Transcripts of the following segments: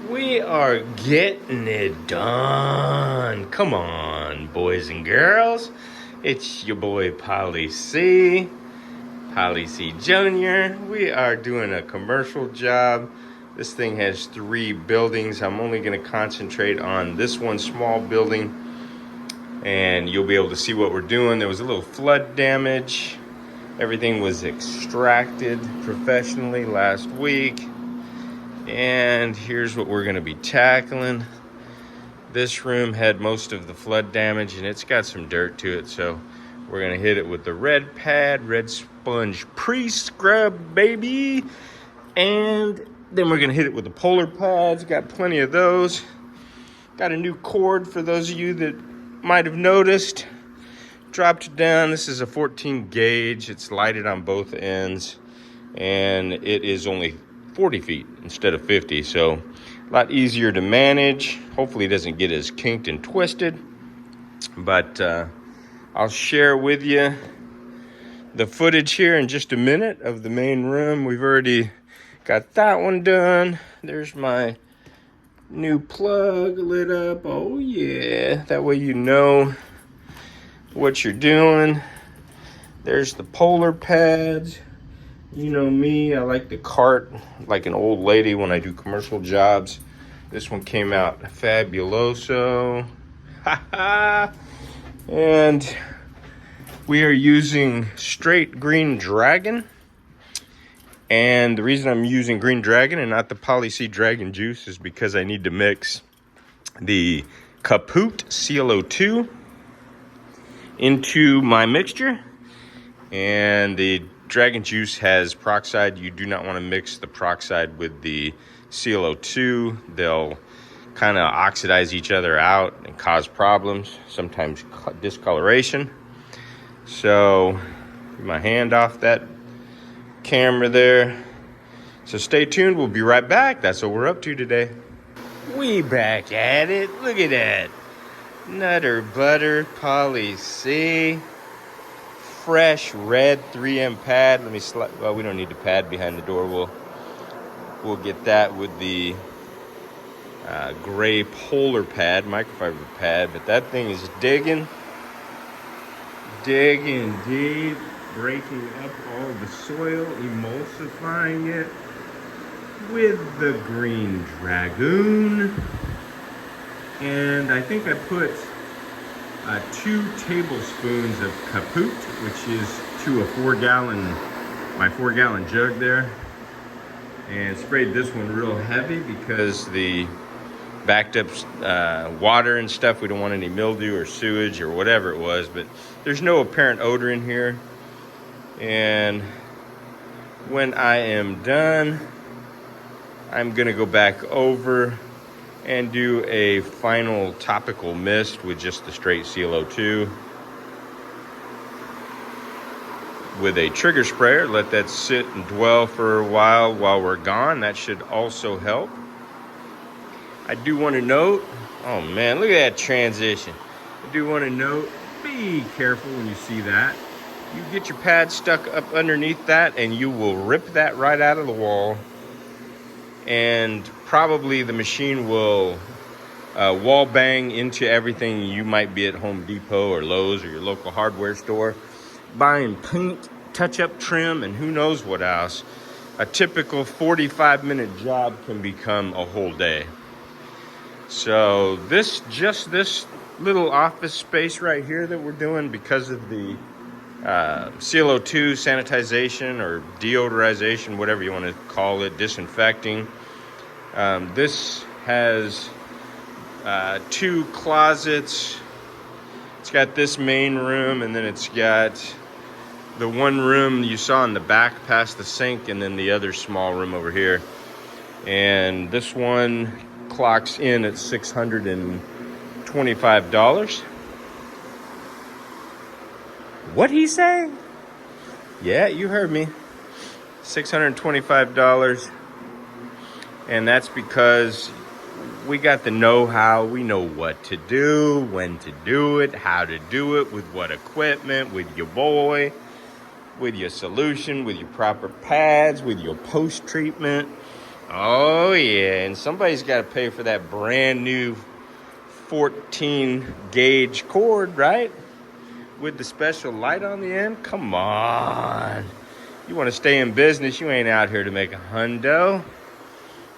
We are getting it done. Come on, boys and girls. It's your boy Polly C. Polly C Jr. We are doing a commercial job. This thing has 3 buildings. I'm only going to concentrate on this one small building, and you'll be able to see what we're doing. There was a little flood damage. Everything was extracted professionally last week. And here's what we're going to be tackling. This room had most of the flood damage, and it's got some dirt to it, so we're going to hit it with the red pad, red sponge pre-scrub, baby. And then we're going to hit it with the polar pads. Got plenty of those. Got a new cord for those of you that might have noticed. Dropped it down. This is a 14 gauge. It's lighted on both ends, and it is only 40 feet instead of 50, so a lot easier to manage. Hopefully it doesn't get as kinked and twisted, but I'll share with you the footage here in just a minute of the main room. We've already got that one done. There's my new plug lit up. Oh yeah, that way you know what you're doing. There's the polar pads. You know me, I like to cart like an old lady when I do commercial jobs. This one came out fabuloso. And we are using straight Green Dragon. And the reason I'm using Green Dragon and not the Poly C Dragon juice is because I need to mix the Kaput CO2 into my mixture. And the Dragon juice has peroxide. You do not want to mix the peroxide with the CO2. They'll kind of oxidize each other out and cause problems, sometimes discoloration. So, get my hand off that camera there. So stay tuned. We'll be right back. That's what we're up to today. We back at it. Look at that. Nutter Butter Poly C. Fresh red 3M pad. Let me well, we don't need the pad behind the door. We'll get that with the gray polar pad, microfiber pad. But that thing is digging deep, breaking up all the soil, emulsifying it with the Green Dragoon. And I think I put 2 tablespoons of Kaput, which is to a 4-gallon, my 4-gallon jug there, and sprayed this one real heavy because the backed up water and stuff, we don't want any mildew or sewage or whatever it was, but there's no apparent odor in here. And when I am done, I'm gonna go back over and do a final topical mist with just the straight CO2 with a trigger sprayer. Let that sit and dwell for a while we're gone. That should also help. I do want to note, oh man, look at that transition. I do want to note, be careful when you see that. You get your pad stuck up underneath that and you will rip that right out of the wall. And probably the machine will wall bang into everything. You might be at Home Depot or Lowe's or your local hardware store buying paint, touch-up trim, and who knows what else. A typical 45-minute job can become a whole day. So this little office space right here that we're doing, because of the CO2 sanitization or deodorization, whatever you want to call it, disinfecting. This has 2 closets. It's got this main room, and then it's got the one room you saw in the back past the sink, and then the other small room over here. And this one clocks in at $625. What he say? Yeah, you heard me. $625. And that's because we got the know-how. We know what to do, when to do it, how to do it, with what equipment, with your boy, with your solution, with your proper pads, with your post-treatment. Oh yeah, and somebody's got to pay for that brand new 14 gauge cord, right? With the special light on the end. Come on. You want to stay in business, you ain't out here to make a hundo.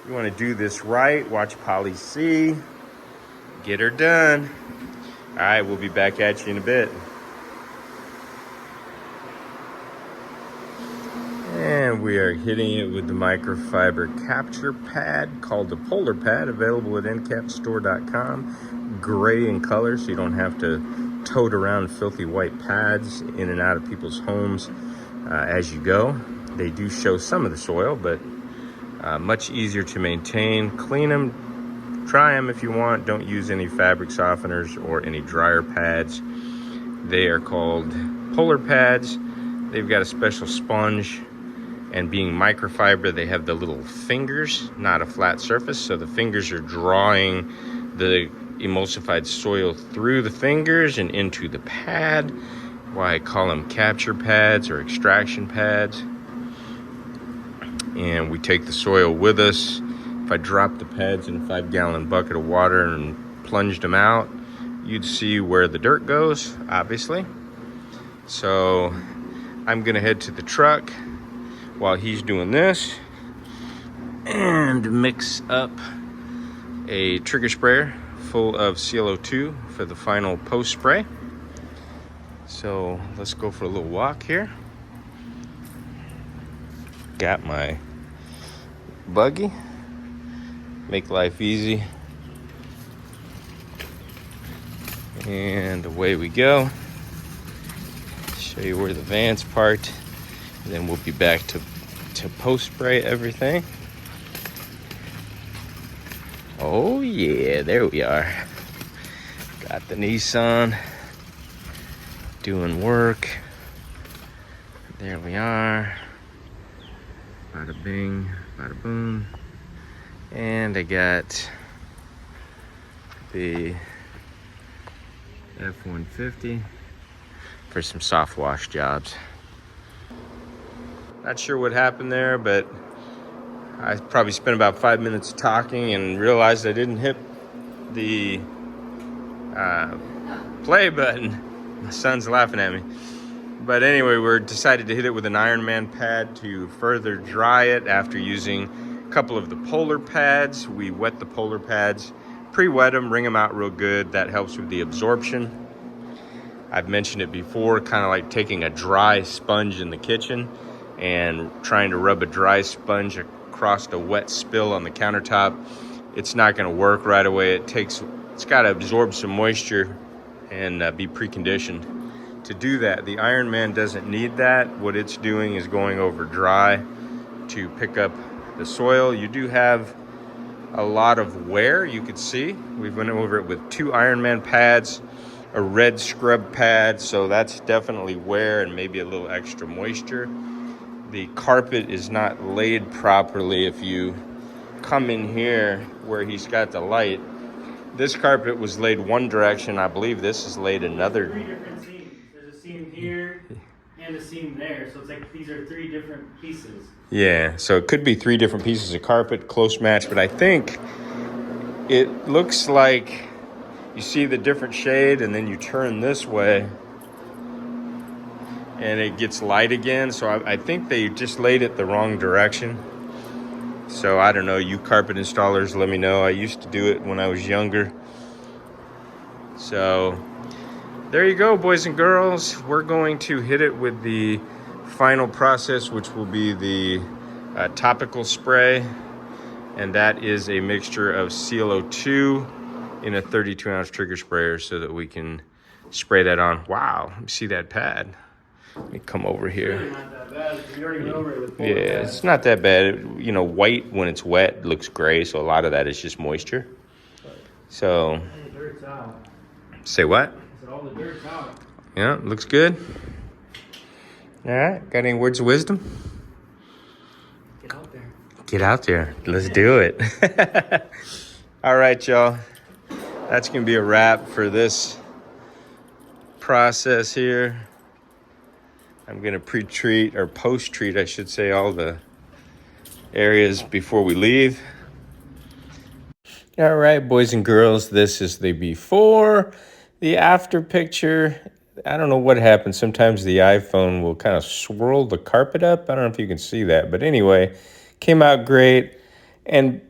You want to do this right, watch Polly C. Get her done. All right, we'll be back at you in a bit. And we are hitting it with the microfiber capture pad called the Polar Pad, available at endcapstore.com. Gray in color, so you don't have to tote around filthy white pads in and out of people's homes as you go. They do show some of the soil, but much easier to maintain. Clean them, dry them if you want. Don't use any fabric softeners or any dryer pads. They are called Polar Pads. They've got a special sponge, and being microfiber, they have the little fingers, not a flat surface, so the fingers are drawing the emulsified soil through the fingers and into the pad. Why I call them capture pads or extraction pads. And we take the soil with us. If I dropped the pads in a 5-gallon bucket of water and plunged them out, you'd see where the dirt goes, obviously. So I'm gonna head to the truck while he's doing this and mix up a trigger sprayer full of CO2 for the final post spray. So let's go for a little walk here. Got my buggy, make life easy, and away we go. Show you where the van's parked, and then we'll be back to post spray everything. Oh yeah, there we are. Got the Nissan doing work. There we are. Bada bing, bada boom. And I got the F-150 for some soft wash jobs. Not sure what happened there, but I probably spent about 5 minutes talking and realized I didn't hit the play button. My son's laughing at me. But anyway, we decided to hit it with an Ironman pad to further dry it after using a couple of the Polar pads. We wet the Polar pads, pre-wet them, wring them out real good. That helps with the absorption. I've mentioned it before, kind of like taking a dry sponge in the kitchen and trying to rub a dry sponge across a wet spill on the countertop. It's not going to work right away. It's got to absorb some moisture and be preconditioned. To do that, the Ironman doesn't need that. What it's doing is going over dry to pick up the soil. You do have a lot of wear, you could see. We've went over it with 2 Ironman pads, a red scrub pad, so that's definitely wear and maybe a little extra moisture. The carpet is not laid properly. If you come in here where he's got the light, this carpet was laid one direction. I believe this is laid another. 3 different seams. There's a seam here and a seam there. So it's like these are 3 different pieces. Yeah, so it could be 3 different pieces of carpet, close match, but I think it looks like you see the different shade and then you turn this way and it gets light again. So I think they just laid it the wrong direction. So I don't know, you carpet installers, let me know. I used to do it when I was younger. So there you go, boys and girls. We're going to hit it with the final process, which will be the topical spray. And that is a mixture of CO2 in a 32-ounce trigger sprayer so that we can spray that on. Wow, let me see that pad. Let me come over here. It's really not that bad. We already went over it with Yeah, it's not that bad. You know, white when it's wet looks gray, so a lot of that is just moisture. So, all the dirt's out. say what? I said all the dirt's out. Yeah, looks good. All right, got any words of wisdom? Get out there. Get out there. Let's do it. All right, y'all. That's going to be a wrap for this process here. I'm going to pre-treat, or post-treat, I should say, all the areas before we leave. All right, boys and girls, this is the before, the after picture. I don't know what happens. Sometimes the iPhone will kind of swirl the carpet up. I don't know if you can see that, but anyway, came out great. And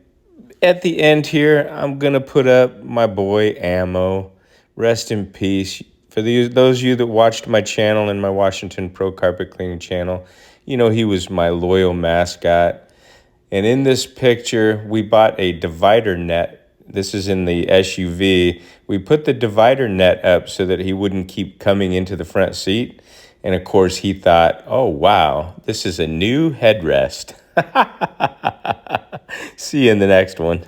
at the end here, I'm going to put up my boy Ammo. Rest in peace. For those of you that watched my channel and my Washington Pro Carpet Cleaning channel, you know he was my loyal mascot. And in this picture, we bought a divider net. This is in the SUV. We put the divider net up so that he wouldn't keep coming into the front seat. And of course, he thought, oh, wow, this is a new headrest. See you in the next one.